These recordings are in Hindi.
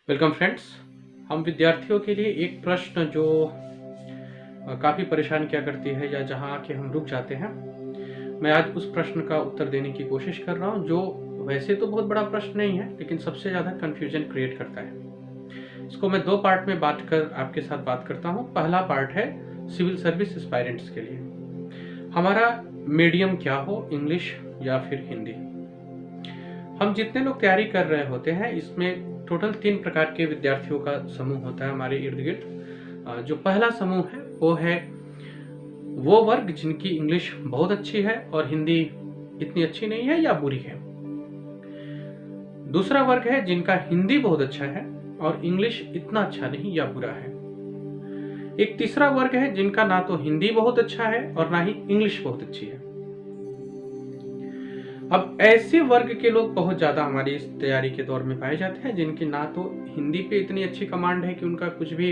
Welcome friends. हम विद्यार्थियों के लिए एक प्रश्न जो काफ़ी परेशान किया करती है या जहां आके हम रुक जाते हैं, मैं आज उस प्रश्न का उत्तर देने की कोशिश कर रहा हूं, जो वैसे तो बहुत बड़ा प्रश्न नहीं है लेकिन सबसे ज़्यादा कन्फ्यूजन क्रिएट करता है। इसको मैं दो पार्ट में आपके साथ बात करता हूं। पहला पार्ट है सिविल सर्विस एस्पायरेंट्स के लिए हमारा मीडियम क्या हो, इंग्लिश या फिर हिंदी। हम जितने लोग तैयारी कर रहे होते हैं इसमें टोटल 3 प्रकार के विद्यार्थियों का समूह होता है हमारे इर्द गिर्द। जो पहला समूह है वो है वो वर्ग जिनकी इंग्लिश बहुत अच्छी है और हिंदी इतनी अच्छी नहीं है या बुरी है। दूसरा वर्ग है जिनका हिंदी बहुत अच्छा है और इंग्लिश इतना अच्छा नहीं या बुरा है। एक तीसरा वर्ग है जिनका ना तो हिंदी बहुत अच्छा है और ना ही इंग्लिश बहुत अच्छी है। अब ऐसे वर्ग के लोग बहुत ज्यादा हमारी इस तैयारी के दौर में पाए जाते हैं जिनकी ना तो हिंदी पे इतनी अच्छी कमांड है कि उनका कुछ भी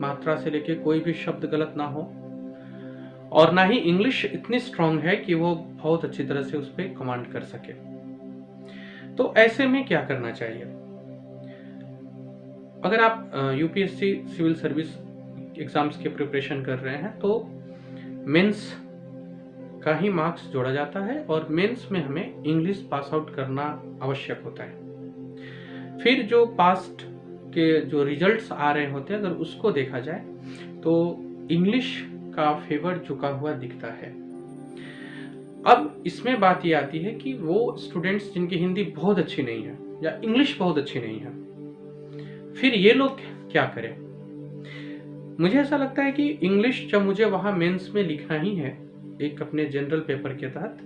मात्रा से लेके कोई भी शब्द गलत ना हो, और ना ही इंग्लिश इतनी स्ट्रांग है कि वो बहुत अच्छी तरह से उस पर कमांड कर सके। तो ऐसे में क्या करना चाहिए? अगर आप यूपीएससी सिविल सर्विस एग्जाम्स के प्रिपरेशन कर रहे हैं तो मेंस का ही मार्क्स जोड़ा जाता है और मेंस में हमें इंग्लिश पास आउट करना आवश्यक होता है। फिर जो पास्ट के जो रिजल्ट्स आ रहे होते हैं अगर उसको देखा जाए तो इंग्लिश का फेवर झुका हुआ दिखता है। अब इसमें बात ये आती है कि वो स्टूडेंट्स जिनकी हिंदी बहुत अच्छी नहीं है या इंग्लिश बहुत अच्छी नहीं है, फिर ये लोग क्या करें? मुझे ऐसा लगता है कि इंग्लिश जब मुझे वहां मेंस में लिखना ही है एक अपने जनरल पेपर के तहत,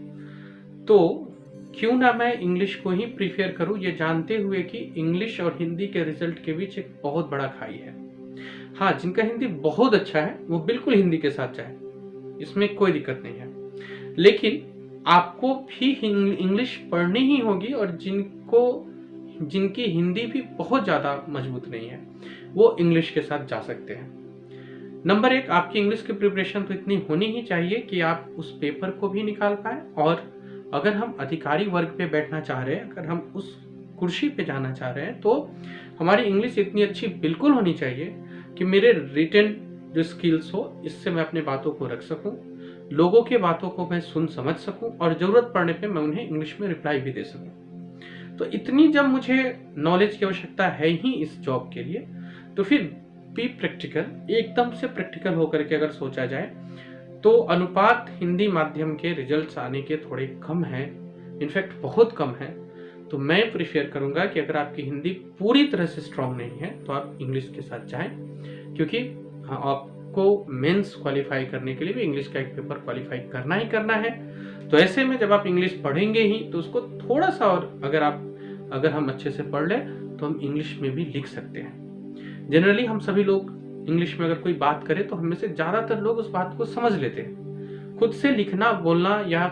तो क्यों ना मैं इंग्लिश को ही प्रीफर करूं, ये जानते हुए कि इंग्लिश और हिंदी के रिजल्ट के बीच एक बहुत बड़ा खाई है। हाँ, जिनका हिंदी बहुत अच्छा है वो बिल्कुल हिंदी के साथ जाए, इसमें कोई दिक्कत नहीं है, लेकिन आपको भी इंग्लिश पढ़नी ही होगी और जिनकी हिंदी भी बहुत ज्यादा मजबूत नहीं है वो इंग्लिश के साथ जा सकते हैं। नंबर 1, आपकी इंग्लिश की प्रिपरेशन तो इतनी होनी ही चाहिए कि आप उस पेपर को भी निकाल पाए, और अगर हम अधिकारी वर्ग पे बैठना चाह रहे हैं, अगर हम उस कुर्सी पे जाना चाह रहे हैं, तो हमारी इंग्लिश इतनी अच्छी बिल्कुल होनी चाहिए कि मेरे रिटन जो स्किल्स हो इससे मैं अपनी बातों को रख सकूं, लोगों के बातों को मैं सुन समझ सकूं और जरूरत पड़ने पे मैं उन्हें इंग्लिश में रिप्लाई भी दे सकूं। तो इतनी जब मुझे नॉलेज की आवश्यकता है ही इस जॉब के लिए, तो फिर भी प्रैक्टिकल, एकदम से प्रैक्टिकल होकर के अगर सोचा जाए तो अनुपात हिंदी माध्यम के रिजल्ट्स आने के थोड़े कम हैं, इनफैक्ट बहुत कम है। तो मैं प्रेफर करूंगा कि अगर आपकी हिंदी पूरी तरह से स्ट्रांग नहीं है तो आप इंग्लिश के साथ जाएं, क्योंकि आपको मेंस क्वालिफाई करने के लिए भी इंग्लिश का एक पेपर क्वालिफाई करना ही करना है। तो ऐसे में जब आप इंग्लिश पढ़ेंगे ही तो उसको थोड़ा सा, और अगर हम अच्छे से पढ़ लें तो हम इंग्लिश में भी लिख सकते हैं। जनरली हम सभी लोग इंग्लिश में अगर कोई बात करे तो हमें से ज्यादातर लोग उस बात को समझ लेते हैं। खुद से लिखना, बोलना या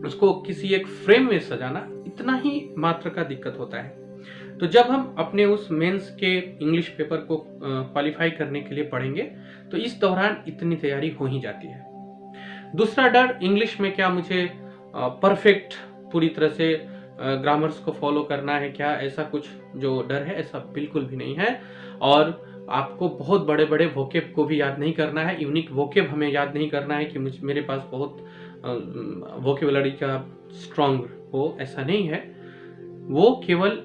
उसको किसी एक फ्रेम में सजाना, इतना ही मात्र का दिक्कत होता है। तो जब हम अपने उस मेंस के इंग्लिश पेपर को क्वालिफाई करने के लिए पढ़ेंगे तो इस दौरान इतनी तैयारी हो ही जाती है। दूसरा डर, इंग्लिश में क्या मुझे परफेक्ट पूरी तरह से ग्रामर्स को फॉलो करना है क्या? ऐसा कुछ जो डर है ऐसा बिल्कुल भी नहीं है। और आपको बहुत बड़े बड़े वोकेब को भी याद नहीं करना है, यूनिक वोकेब हमें याद नहीं करना है कि मेरे पास बहुत वोकेबुलरी का स्ट्रांग हो, ऐसा नहीं है। वो केवल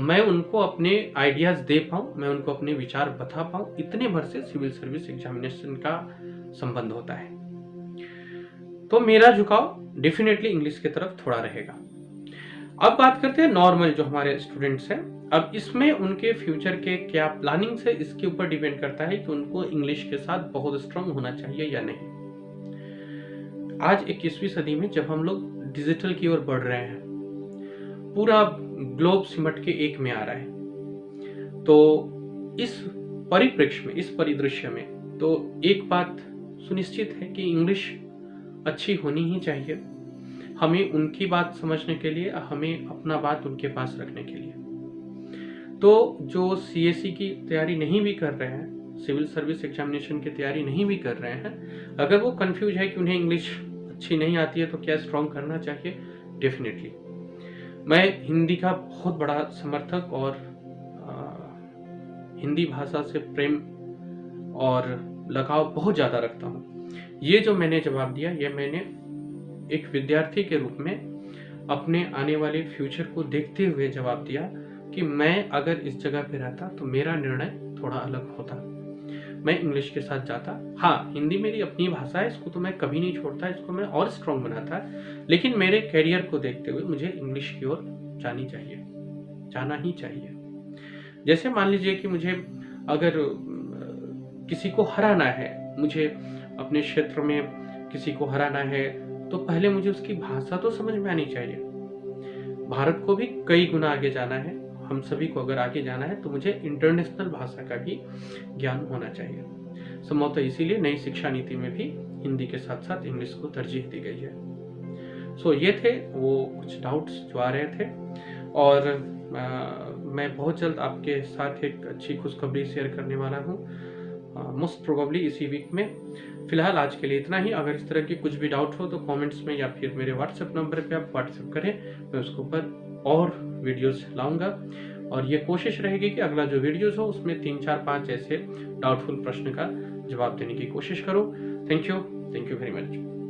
मैं उनको अपने आइडियाज दे पाऊं, मैं उनको अपने विचार बता पाऊं, इतने भर से सिविल सर्विस एग्जामिनेशन का संबंध होता है। तो मेरा झुकाव डेफिनेटली इंग्लिश की तरफ थोड़ा रहेगा। अब बात करते हैं नॉर्मल जो हमारे स्टूडेंट्स हैं। अब इसमें उनके फ्यूचर के क्या प्लानिंग्स है, इसके ऊपर डिपेंड करता है कि उनको इंग्लिश के साथ बहुत स्ट्रांग होना चाहिए या नहीं। आज 21वीं सदी में जब हम लोग डिजिटल की ओर बढ़ रहे हैं, पूरा ग्लोब सिमट के एक में आ रहा है, तो इस परिप्रेक्ष्य में, इस परिदृश्य में, तो एक बात सुनिश्चित है कि इंग्लिश अच्छी होनी ही चाहिए, हमें उनकी बात समझने के लिए, हमें अपना बात उनके पास रखने के लिए। तो जो सीएसई की तैयारी नहीं भी कर रहे हैं, सिविल सर्विस एग्जामिनेशन की तैयारी नहीं भी कर रहे हैं, अगर वो कंफ्यूज है कि उन्हें इंग्लिश अच्छी नहीं आती है तो क्या स्ट्रांग करना चाहिए? डेफिनेटली मैं हिंदी का बहुत बड़ा समर्थक और हिंदी भाषा से प्रेम और लगाव बहुत ज़्यादा रखता हूँ। ये जो मैंने जवाब दिया, ये मैंने एक विद्यार्थी के रूप में अपने आने वाले फ्यूचर को देखते हुए जवाब दिया कि मैं अगर इस जगह पे रहता तो मेरा निर्णय थोड़ा अलग होता, मैं इंग्लिश के साथ जाता। हाँ, हिंदी मेरी अपनी भाषा है, इसको तो मैं कभी नहीं छोड़ता, इसको मैं और स्ट्रॉन्ग बनाता, लेकिन मेरे कैरियर को देखते हुए मुझे इंग्लिश की ओर जाना ही चाहिए। जैसे मान लीजिए कि मुझे अगर किसी को हराना है, मुझे अपने क्षेत्र में किसी को हराना है, तो पहले मुझे उसकी भाषा तो समझ में आनी चाहिए। भारत को भी कई गुना आगे जाना है, हम सभी को अगर आगे जाना है तो मुझे इंटरनेशनल भाषा का भी ज्ञान होना चाहिए। संभवतः इसीलिए नई शिक्षा नीति में भी हिंदी के साथ साथ इंग्लिश को तरजीह दी गई है। ये थे वो कुछ डाउट्स जो आ रहे थे, और मैं बहुत जल्द आपके साथ एक अच्छी खुशखबरी शेयर करने वाला हूँ, मोस्ट प्रोबेबली इसी वीक में। फिलहाल आज के लिए इतना ही। अगर इस तरह की कुछ भी डाउट हो तो कमेंट्स में या फिर मेरे व्हाट्सएप नंबर पे आप व्हाट्सएप करें, मैं उसके ऊपर और वीडियोस लाऊंगा, और ये कोशिश रहेगी कि अगला जो वीडियोस हो उसमें 3, 4, 5 ऐसे डाउटफुल प्रश्न का जवाब देने की कोशिश करूँ। Thank you very much.